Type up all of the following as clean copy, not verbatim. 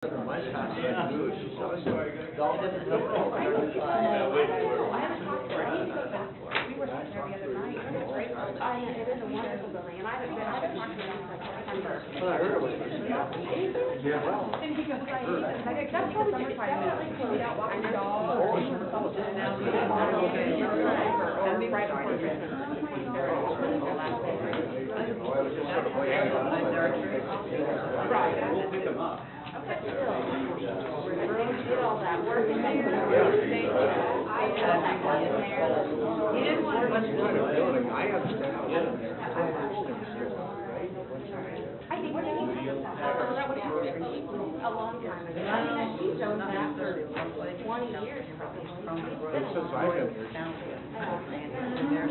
My house is good. She's always all different I haven't talked to her. I need to go back to her. We were sitting there the other night. It was great. It is a wonderful building, and I haven't talked to her since like September. Well, I heard it was for sale. Yeah, well. And he goes, I hate it. Like, that's probably summertime. Definitely out walking the dog. And now we didn't know. And right before Christmas. Well, I was just sort of waiting on it. Right. We'll pick them up. Okay, still. Did all that work in there. I did all that work in there. You didn't want to. I understand. I think that would happen a long time ago. I mean, she's known that for 20 years probably. Since I've been here.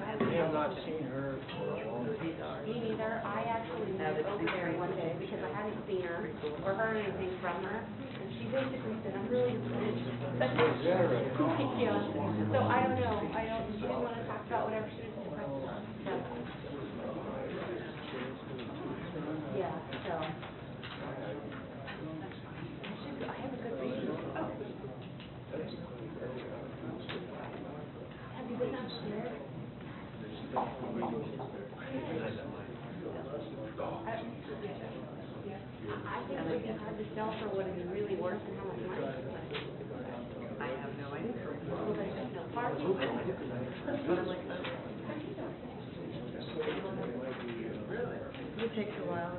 I have not seen her for a long time. Me neither. I actually went over there one day because I hadn't seen her or heard anything from her. And she basically said, I'm really excited. Yeah. So I don't know. She didn't want to talk about whatever she was supposed to. Yeah, so. I have a good reason. Have you been upstairs? I think it would be hard to sell for what it's really worth and how much money it's worth. I have no idea. Well, there's just no parking. It takes a while.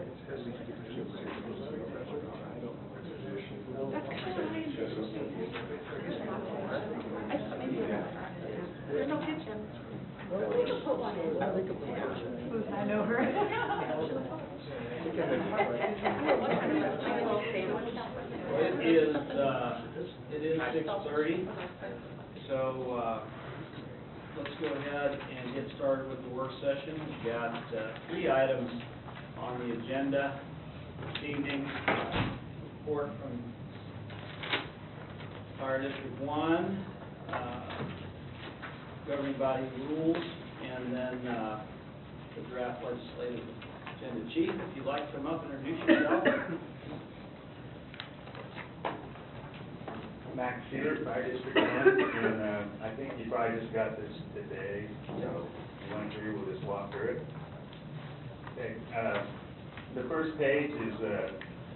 There's no kitchen. We could put one in. I know her. It is 6:30, so let's go ahead and get started with the work session. We've got 3 items on the agenda this evening. Report from Fire District 1, governing body rules, and then the draft legislative agenda. Chief, if you'd like to come up and introduce yourself. Max Sheeter, Fire District 1, and I think you probably just got this today, so if you want to, we'll just walk through it. Okay, the first page is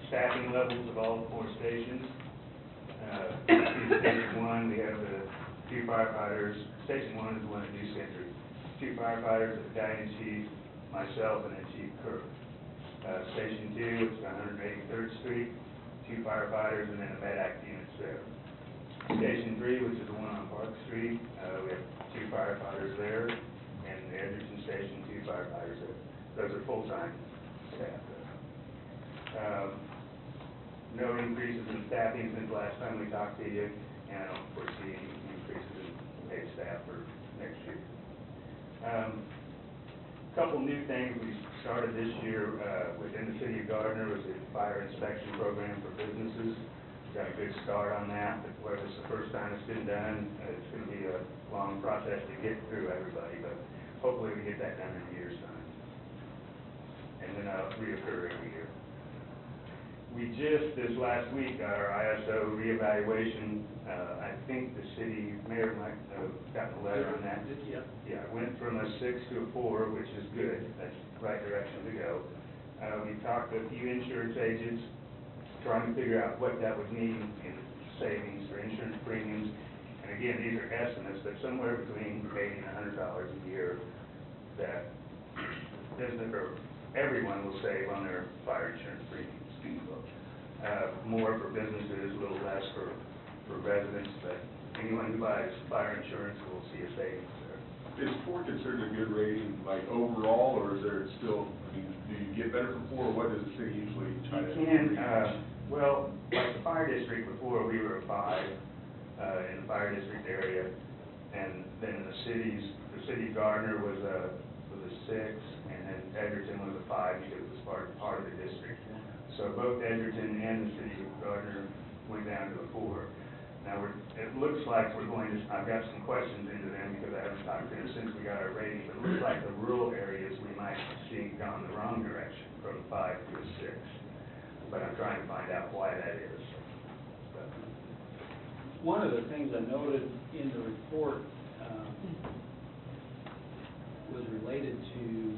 staffing levels of all 4 stations. Station 1, we have the 2 firefighters. Station 1 is the one at New Century. 2 firefighters, a battalion chief, myself, and then Chief Kirk. Station 2, it's 183rd Street, 2 firefighters, and then a med-act unit there. Station 3, which is the one on Park Street, we have 2 firefighters there, and the Edgerton Station, 2 firefighters there. Those are full-time staff. No increases in staffing since last time we talked to you, and I don't foresee any increases in paid staff for next year. Couple new things we started this year within the city of Gardner was a fire inspection program for businesses. Got a good start on that, but where this is the first time it's been done, it's going to be a long process to get through everybody, but hopefully we get that done in a year's time. And then reoccur every year. We just, this last week, got our ISO reevaluation. I think the city mayor might have gotten a letter on that. Yeah, it went from a 6 to a 4, which is good. That's the right direction to go. We talked to a few insurance agents, trying to figure out what that would mean in savings for insurance premiums. And again, these are estimates, but somewhere between $80 and $100 a year that business or everyone will save on their fire insurance premiums. More for businesses, a little less for residents, but anyone who buys fire insurance will see a savings there. Is 4 considered a good rating, like overall, or is there still, I mean, do you get better from 4, or what does the city usually try to You can, well, like the fire district before, we were a 5 in the fire district area, and then the city of Gardner was a 6, and then Edgerton was a 5 because it was part of the district. So both Edgerton and the city of Gardner went down to a 4. Now, it looks like we're going to, I've got some questions into them because I haven't talked to them since we got our rating, but it looks like the rural areas we might see gone the wrong direction from 5 to a 6. but I'm trying to find out why that is. But, One of the things I noted in the report was related to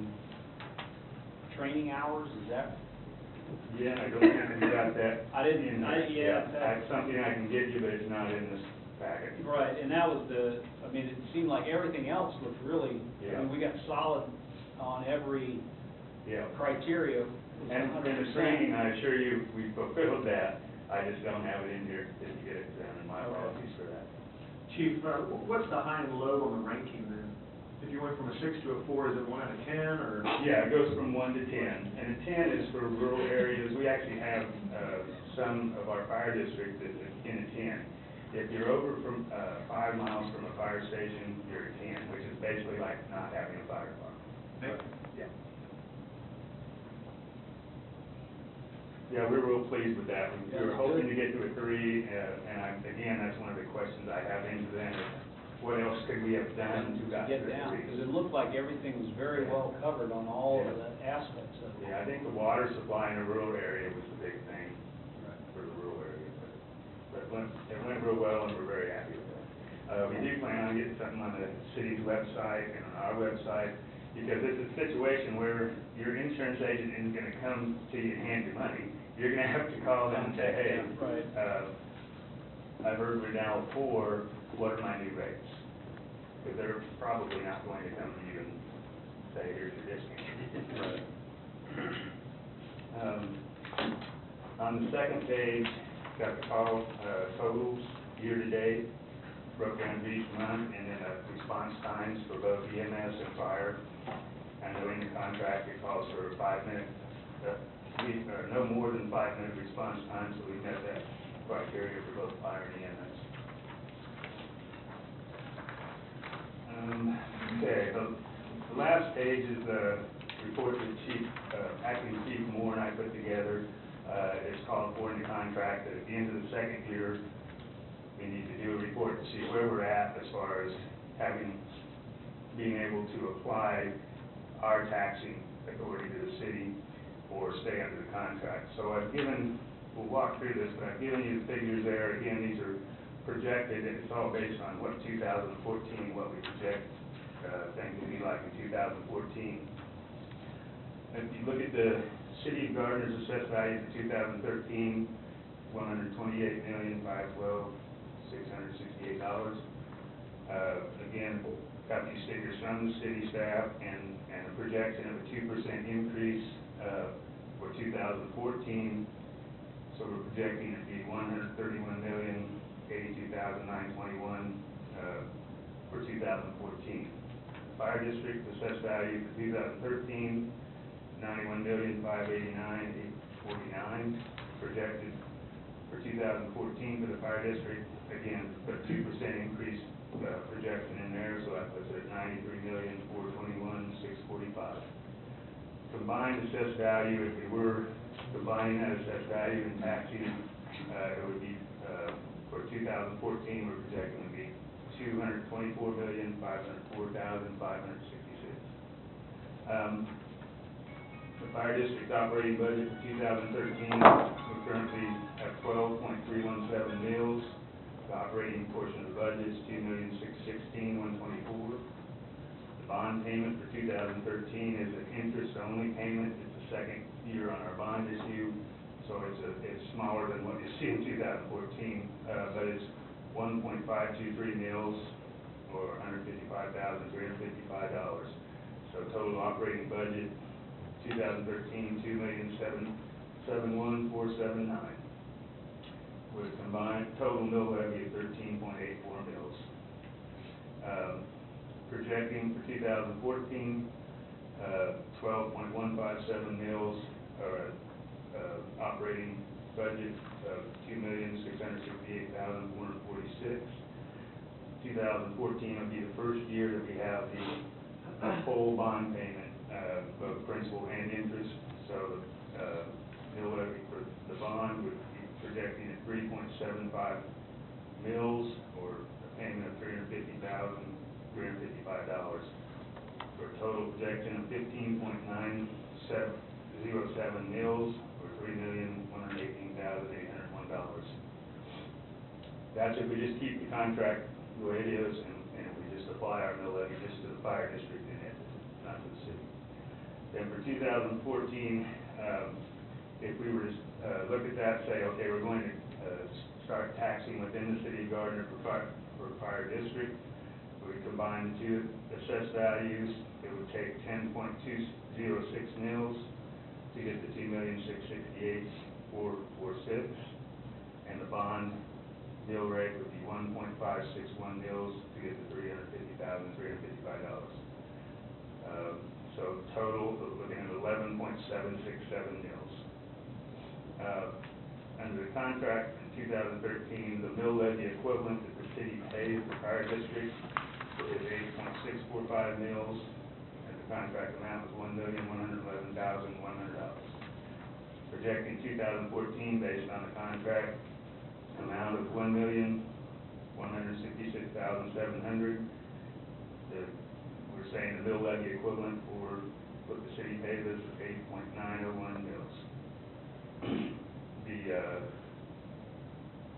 training hours, is that? yeah, I don't think we got that. I didn't- in I- there. yeah, that- It's something I can get you, but it's not in this packet. Right, and that was I mean, it seemed like everything else looked really, I mean, we got solid on every Yeah. criteria. And the training, I assure you, we fulfilled that. I just don't have it in here, didn't get it done, and my apologies for that. Chief, what's the high and low on the ranking then? If you went from a 6 to a 4, is it 1 out of 10, or? Yeah, it goes from 1 to 10, and a 10 is for rural areas. We actually have some of our fire districts that is in a 10. If you're over from 5 miles from a fire station, you're a 10, which is basically like not having a fire department. Yeah. Yeah, we're real pleased with that. We were hoping to get to a 3, and again, that's one of the questions I have into them. What else could we have done to To got get to a down, 3? because it looked like everything was very well covered on all of the aspects of it. Yeah, I think the water supply in the rural area was the big thing for the rural area, but it went real well, and we're very happy with that. We do plan on getting something on the city's website and on our website, because it's a situation where your insurance agent isn't gonna come to you and hand you money. You're gonna have to call them and say, hey, Right. I've heard we're now at 4, what are my new rates? Because they're probably not going to come to you and say, here's your discount. On the second page, got the call totals year-to-date, broke down for each month, and then response times for both EMS and fire. I know in the contract it calls for a 5-minute, no more than 5-minute response time, so we met that criteria for both fire and EMS. Okay, the last page is the report that Acting Chief Moore and I put together. It's called for in the contract that at the end of the second year, we need to do a report to see where we're at as far as being able to apply our taxing authority to the city or stay under the contract. So we'll walk through this, but I've given you the figures there. Again, these are projected, and it's all based on what 2014, what we project things will be like in 2014. If you look at the City of Gardner's assessed value for 2013, $128,512,668. Again, got these figures from the city staff and a projection of a 2% increase for 2014. So we're projecting it to be $131,082,921 for 2014. Fire district assessed value for 2013, $91,589,849. Projected for 2014 for the fire district, again, put a 2% increase projection in there, so that puts it at $93,421,645. Combined assessed value, if we were combining that assessed value and taxing, it would be, for 2014, we're projecting to be $224,504,566. The fire district operating budget for 2013, we're currently at 12.317 mills. The operating portion of the budget is $2,616,124. The bond payment for 2013 is an interest-only payment. It's the second year on our bond issue, so it's smaller than what you see in 2014, but it's 1.523 mills, or $155,355. So total operating budget 2013, $2,771,479, with a combined total mill levy of 13.84 mills. Projecting for 2014, 12.157 mills, or operating budget of $2,668,446. 2014 will be the first year that we have the full bond payment, both principal and interest. So the mill levy for the bond would be projecting at 3.75 mills, or a payment of $350,355, for a total projection of 15.907 mills, or $3,118,801. That's if we just keep the contract the way it is, and we just apply our mill levy just to the fire district and it, not to the city. Then for 2014, if we were to look at that, say, okay, we're going to start taxing within the city of Gardner for fire district, we combine the two assessed values, it would take 10.206 mills to get the $2,668,446, and the bond mill rate would be 1.561 mills to get the $350,355. So total, we're looking at 11.767 mills. Under the contract in 2013, the mill levy equivalent that the city pays the fire district is 8.645 mills, and the contract amount is $1,111,100. Projecting 2014 based on the contract amount of $1,166,700. We're saying the mill levy equivalent for what the city pays us is 8.901 mills.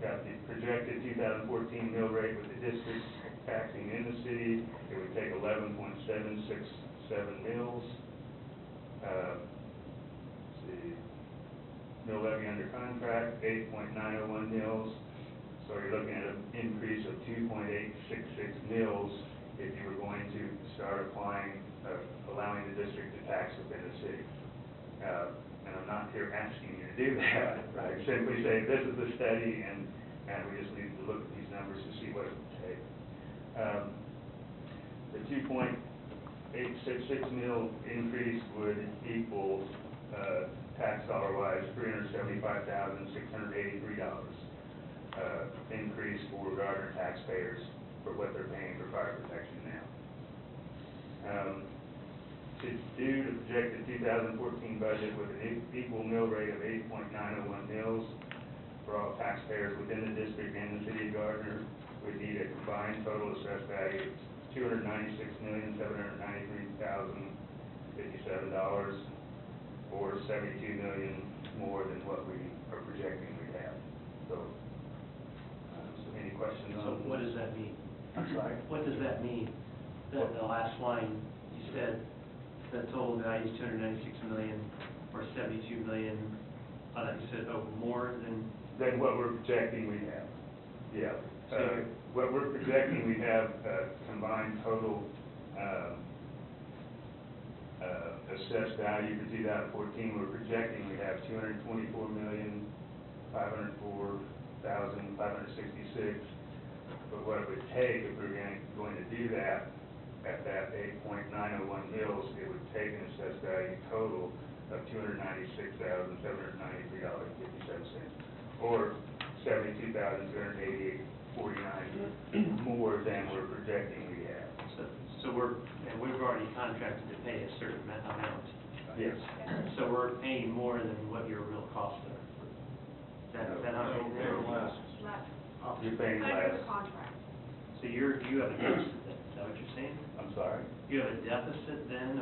Got the projected 2014 mill rate with the district taxing in the city, it would take 11.767 mills. Mill levy under contract, 8.901 mills. So you're looking at an increase of 2.866 mills if you were going to start allowing the district to tax within the city. And I'm not here asking you to do that. I simply say this is the study, and we just need to look at these numbers to see what it would take. The 2.866 mil increase would equal tax dollar-wise $375,683 increase for Gardner taxpayers for what they're paying for fire protection now. To do the projected 2014 budget with an equal mill rate of 8.901 mills for all taxpayers within the district and the city of Gardner, we need a combined total assessed value of $296,793,057, or $72 million more than what we are projecting we have. So any questions on? So what does that mean? I'm sorry? What does that mean? The last line, you said the total value is $296 million or $72 million. I thought you said, more than. Than what we're projecting we have. Yeah. What we're projecting we have combined total assessed value for 2014. We're projecting we have $224,504,566. But what it would take if we're going to do that at that 8.901 mills, it would take an assessed value total of $296,793.57, or $72,388.49 more than we're projecting we have. So we've already contracted to pay a certain amount. Yes. So we're paying more than what your real costs are. Is that how it is? Less. You're paying Under less. the contract. So you have a deficit then, is that what you're saying? I'm sorry? You have a deficit then